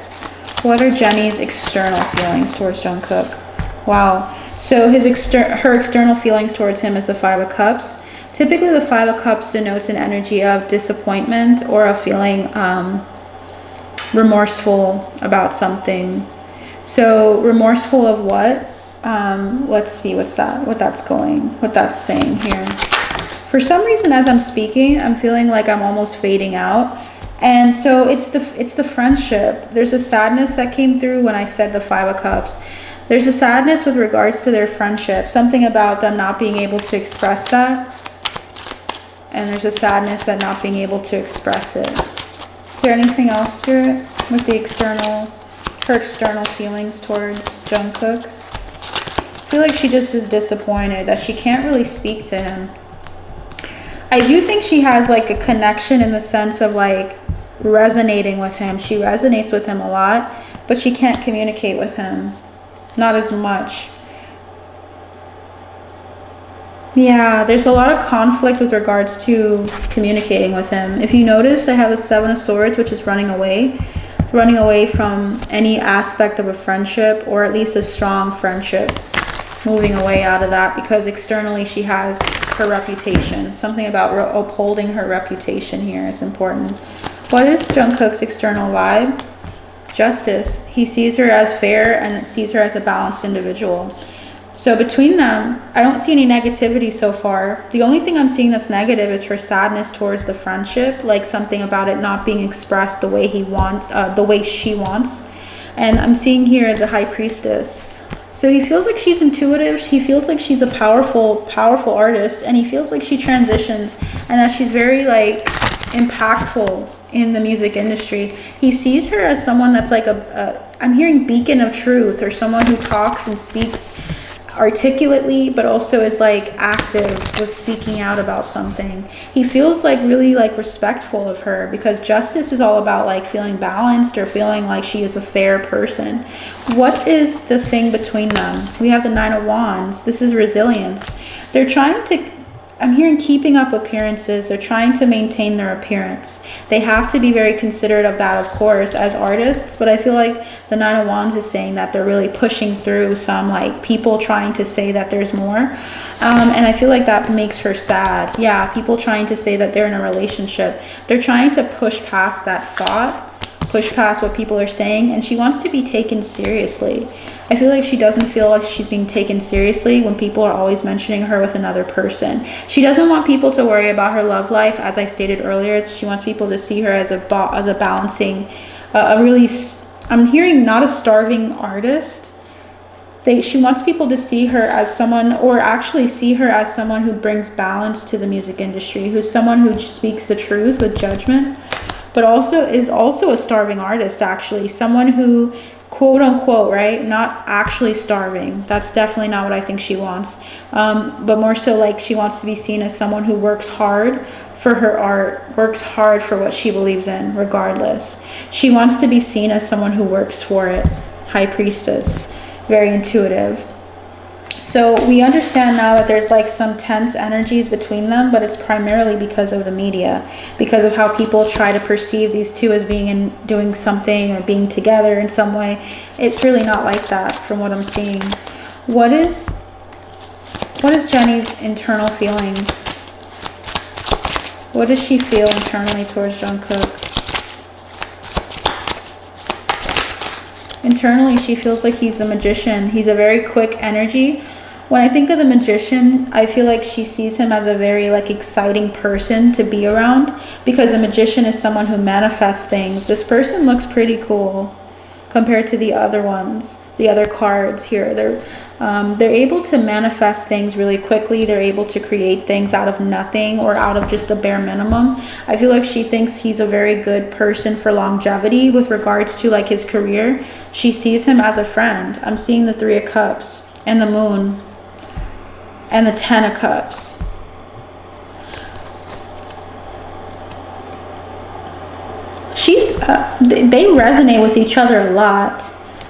What are Jenny's external feelings towards Jungkook? Wow. So her external feelings towards him is the Five of Cups. Typically, the Five of Cups denotes an energy of disappointment or a feeling remorseful about something. So remorseful of what? Let's see what that's saying here. For some reason, as I'm speaking, I'm feeling like I'm almost fading out. And so it's the friendship. There's a sadness that came through when I said the Five of Cups. There's a sadness with regards to their friendship. Something about them not being able to express that. And there's a sadness at not being able to express it. Is there anything else, Spirit, with the her external feelings towards Jungkook? I feel like she just is disappointed that she can't really speak to him. I do think she has like a connection in the sense of like resonating with him. She resonates with him a lot, but she can't communicate with him. Not as much. Yeah, there's a lot of conflict with regards to communicating with him. If you notice, I have the Seven of Swords, which is running away from any aspect of a friendship, or at least a strong friendship. Moving away out of that, because externally she has her reputation. Something about upholding her reputation here is important. What is Jungkook's external vibe? Justice. He sees her as fair and sees her as a balanced individual. So between them, I don't see any negativity so far. The only thing I'm seeing that's negative is her sadness towards the friendship, like something about it not being expressed the way he wants, the way she wants. And I'm seeing here the High Priestess. So he feels like she's intuitive. He feels like she's a powerful artist, and he feels like she transitions and that she's very like impactful in the music industry. He sees her as someone that's like I'm hearing beacon of truth, or someone who talks and speaks articulately, but also is like active with speaking out about something. He feels like really like respectful of her, because justice is all about like feeling balanced or feeling like she is a fair person. What is the thing between them? We have the Nine of Wands. This is resilience. They're trying to, I'm hearing keeping up appearances. They're trying to maintain their appearance. They have to be very considerate of that, of course, as artists. But I feel like the Nine of Wands is saying that they're really pushing through some like people trying to say that there's more. And I feel like that makes her sad. Yeah, people trying to say that they're in a relationship. They're trying to push past that thought, push past what people are saying. And she wants to be taken seriously. I feel like she doesn't feel like she's being taken seriously when people are always mentioning her with another person. She doesn't want people to worry about her love life. As I stated earlier, she wants people to see her as a balancing, I'm hearing not a starving artist. She wants people to see her as someone, or actually see her as someone who brings balance to the music industry, who's someone who speaks the truth with judgment, but also is also a starving artist, actually. Someone who, quote unquote, right, not actually starving. That's definitely not what I think she wants. But more so like she wants to be seen as someone who works hard for her art, works hard for what she believes in, regardless. She wants to be seen as someone who works for it. High Priestess, very intuitive. So we understand now that there's like some tense energies between them, but it's primarily because of the media, because of how people try to perceive these two as being doing something or being together in some way. It's really not like that from what I'm seeing. What is Jennie's internal feelings? What does she feel internally towards Jungkook? Internally, she feels like he's a magician. He's a very quick energy. When I think of the magician, I feel like she sees him as a very like exciting person to be around, because a magician is someone who manifests things. This person looks pretty cool compared to the other ones, the other cards here. They're able to manifest things really quickly. They're able to create things out of nothing or out of just the bare minimum. I feel like she thinks he's a very good person for longevity with regards to like his career. She sees him as a friend. I'm seeing the Three of Cups and the Moon and the Ten of Cups. They resonate with each other a lot.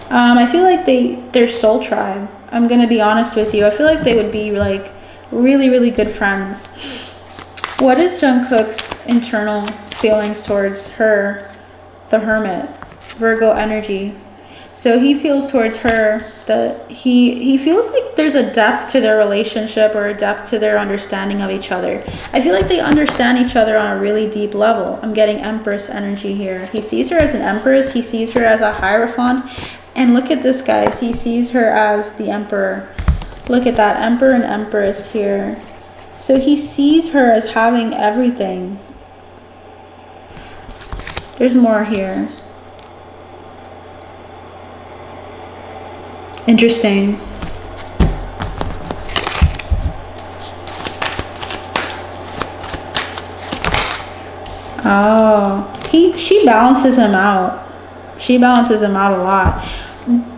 I feel like they're soul tribe. I'm gonna be honest with you. I feel like they would be like really, really good friends. What is Jungkook's internal feelings towards her, the Hermit, Virgo energy? So he feels towards her that he feels like there's a depth to their relationship, or a depth to their understanding of each other. I feel like they understand each other on a really deep level. I'm getting Empress energy here. He sees her as an Empress. He sees her as a Hierophant. And look at this, guys. He sees her as the Emperor. Look at that, Emperor and Empress here. So he sees her as having everything. There's more here. Interesting. Oh, she balances him out. She balances him out a lot.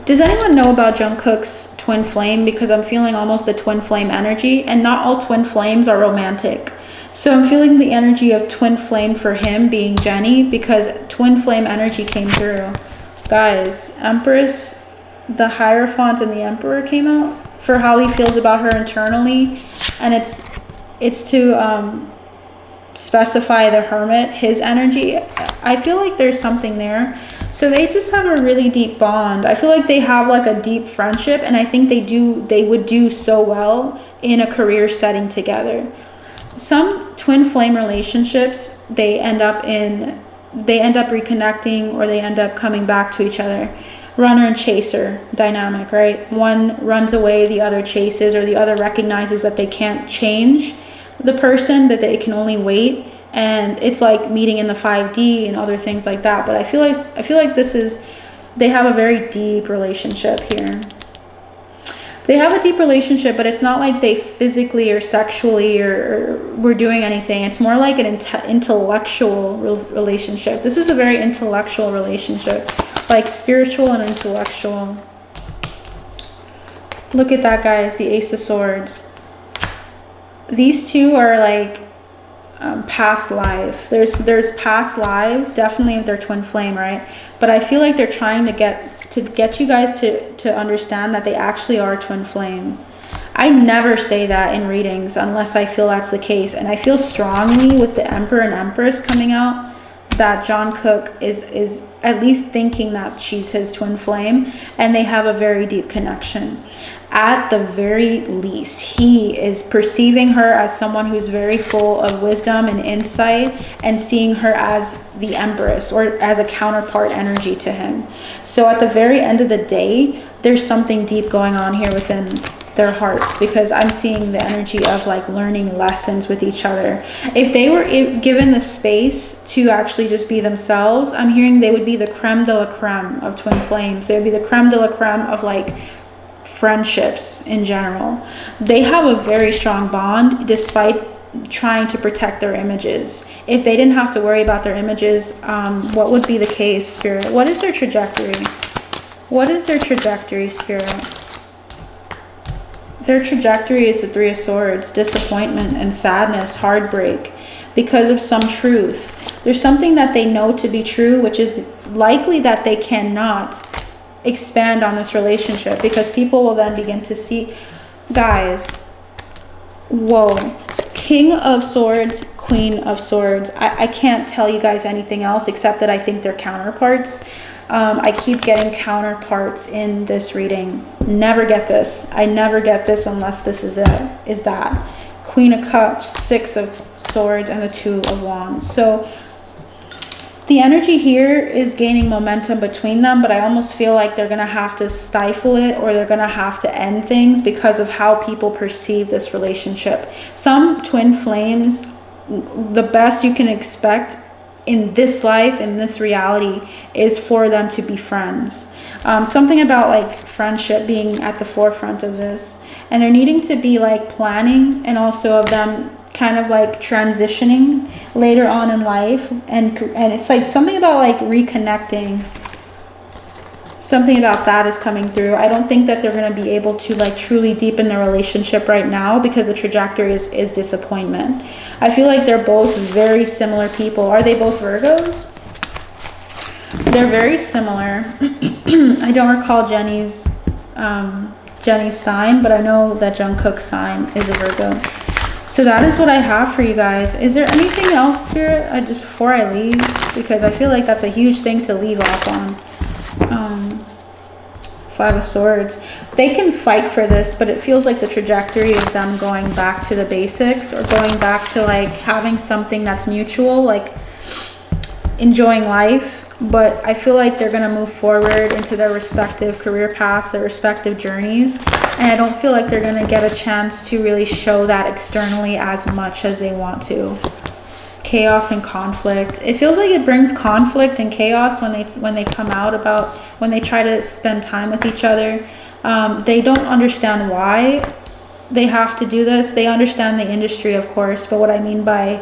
Does anyone know about Jungkook's twin flame? Because I'm feeling almost a twin flame energy, and not all twin flames are romantic. So I'm feeling the energy of twin flame for him being Jenny, because twin flame energy came through. Guys, Empress, the Hierophant, and the Emperor came out for how he feels about her internally. And it's to specify the Hermit, his energy. I feel like there's something there. So they just have a really deep bond. I feel like they have like a deep friendship, and I think they would do so well in a career setting together. Some twin flame relationships, they end up reconnecting, or they end up coming back to each other. Runner and chaser dynamic, right? One runs away, the other chases, or the other recognizes that they can't change the person, that they can only wait. And it's like meeting in the 5D and other things like that. But I feel like they have a very deep relationship here. They have a deep relationship, but it's not like they physically or sexually or were doing anything. It's more like an intellectual relationship. This is a very intellectual relationship, like spiritual and intellectual. Look at that, guys, the Ace of Swords. These two are like past life. There's past lives, definitely, if they're twin flame, right? But I feel like they're trying to get you guys to understand that they actually are twin flame. I never say that in readings unless I feel that's the case, and I feel strongly with the Emperor and Empress coming out that Jungkook is at least thinking that she's his twin flame, and they have a very deep connection. At the very least, he is perceiving her as someone who's very full of wisdom and insight, and seeing her as the Empress, or as a counterpart energy to him. So at the very end of the day, there's something deep going on here within their hearts, because I'm seeing the energy of like learning lessons with each other. If they were given the space to actually just be themselves, I'm hearing they would be the creme de la creme of twin flames. They would be the creme de la creme of like friendships in general. They have a very strong bond despite trying to protect their images. If they didn't have to worry about their images, what would be the case, Spirit? What is their trajectory? What is their trajectory, Spirit? Their trajectory is the Three of Swords, disappointment and sadness, heartbreak, because of some truth. There's something that they know to be true, which is likely that they cannot expand on this relationship, because people will then begin to see, guys, whoa, King of Swords, Queen of Swords. I can't tell you guys anything else except that I think they're counterparts. I keep getting counterparts in this reading. Never get this. I never get this unless this is it. Is that Queen of Cups, Six of Swords, and the Two of Wands. So the energy here is gaining momentum between them, but I almost feel like they're going to have to stifle it, or they're going to have to end things because of how people perceive this relationship. Some twin flames, the best you can expect in this life, in this reality, is for them to be friends. Something about like friendship being at the forefront of this, and they're needing to be like planning, and also of them kind of like transitioning later on in life, and it's like something about like reconnecting. Something about that is coming through. I don't think that they're going to be able to like truly deepen their relationship right now, because the trajectory is disappointment. I feel like they're both very similar people. Are they both Virgos? They're very similar. I don't recall Jenny's sign, but I know that Jungkook's sign is a Virgo. So that is what I have for you guys. Is there anything else, Spirit, just before I leave? Because I feel like that's a huge thing to leave off on. Five of Swords. They can fight for this, but it feels like the trajectory of them going back to the basics, or going back to like having something that's mutual, like enjoying life. But I feel like they're going to move forward into their respective career paths, their respective journeys. And I don't feel like they're going to get a chance to really show that externally as much as they want to. Chaos and conflict. It feels like it brings conflict and chaos when they come out about, when they try to spend time with each other. They don't understand why they have to do this. They understand the industry, of course, but what I mean by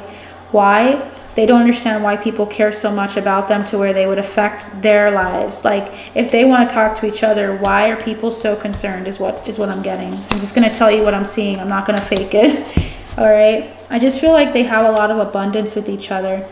why, they don't understand why people care so much about them to where they would affect their lives. Like, if they want to talk to each other, why are people so concerned is what I'm getting. I'm just going to tell you what I'm seeing. I'm not going to fake it. All right. I just feel like they have a lot of abundance with each other.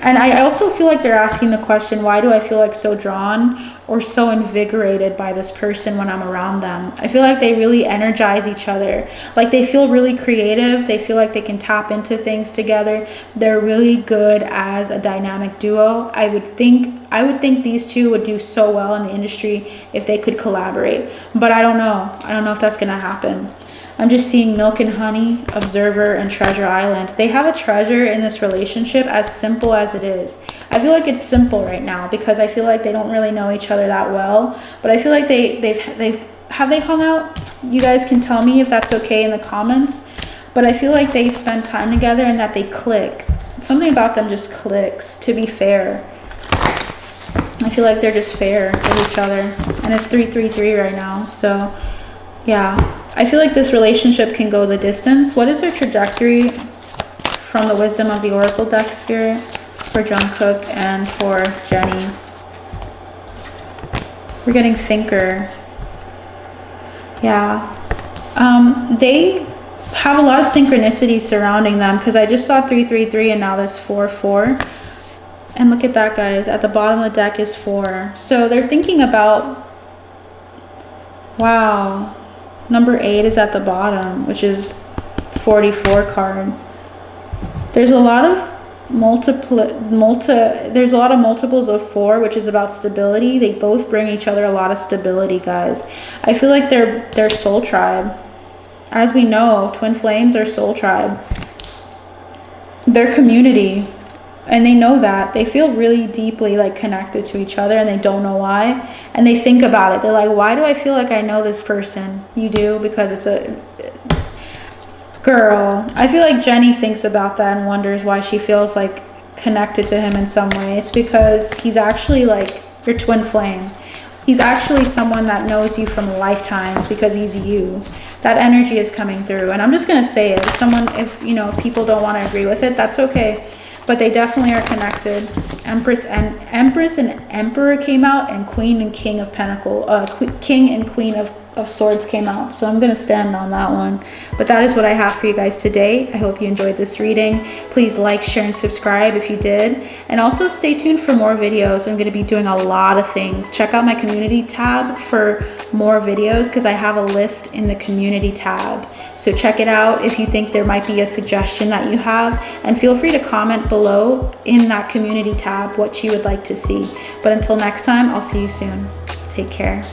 And I also feel like they're asking the question, why do I feel like so drawn or so invigorated by this person when I'm around them? I feel like they really energize each other. Like they feel really creative. They feel like they can tap into things together. They're really good as a dynamic duo. I would think these two would do so well in the industry if they could collaborate. But I don't know. I don't know if that's going to happen. I'm just seeing Milk and Honey, Observer, and Treasure Island. They have a treasure in this relationship, as simple as it is. I feel like it's simple right now because I feel like they don't really know each other that well. But I feel like they've hung out? You guys can tell me if that's okay in the comments. But I feel like they've spent time together and that they click. Something about them just clicks, to be fair. I feel like they're just fair with each other. And it's 333 right now, so yeah. I feel like this relationship can go the distance. What is their trajectory from the Wisdom of the Oracle deck, Spirit, for Jungkook and for Jenny? We're getting Thinker. Yeah. They have a lot of synchronicities surrounding them because I just saw 333 and now there's 4-4. And look at that, guys. At the bottom of the deck is 4. So they're thinking about... Wow. Number 8 is at the bottom, which is 44 card. There's a lot of there's a lot of multiples of 4, which is about stability. They both bring each other a lot of stability, guys. I feel like they're soul tribe. As we know, twin flames are soul tribe. They're community. And they know that. They feel really deeply like connected to each other and they don't know why. And they think about it. They're like, why do I feel like I know this person? You do, because it's a girl. I feel like Jenny thinks about that and wonders why she feels like connected to him in some way. It's because he's actually like your twin flame. He's actually someone that knows you from lifetimes because he's you. That energy is coming through. And I'm just going to say it. If you know, people don't want to agree with it, that's okay. But they definitely are connected. Empress and Emperor came out, and Queen and King of King and Queen of Swords came out. So I'm gonna stand on that one. But that is what I have for you guys today. I hope you enjoyed this reading. Please like, share, and subscribe if you did. And also stay tuned for more videos. I'm gonna be doing a lot of things. Check out my community tab for more videos because I have a list in the community tab. So check it out if you think there might be a suggestion that you have, and feel free to comment below in that community tab what you would like to see. But until next time, I'll see you soon. Take care.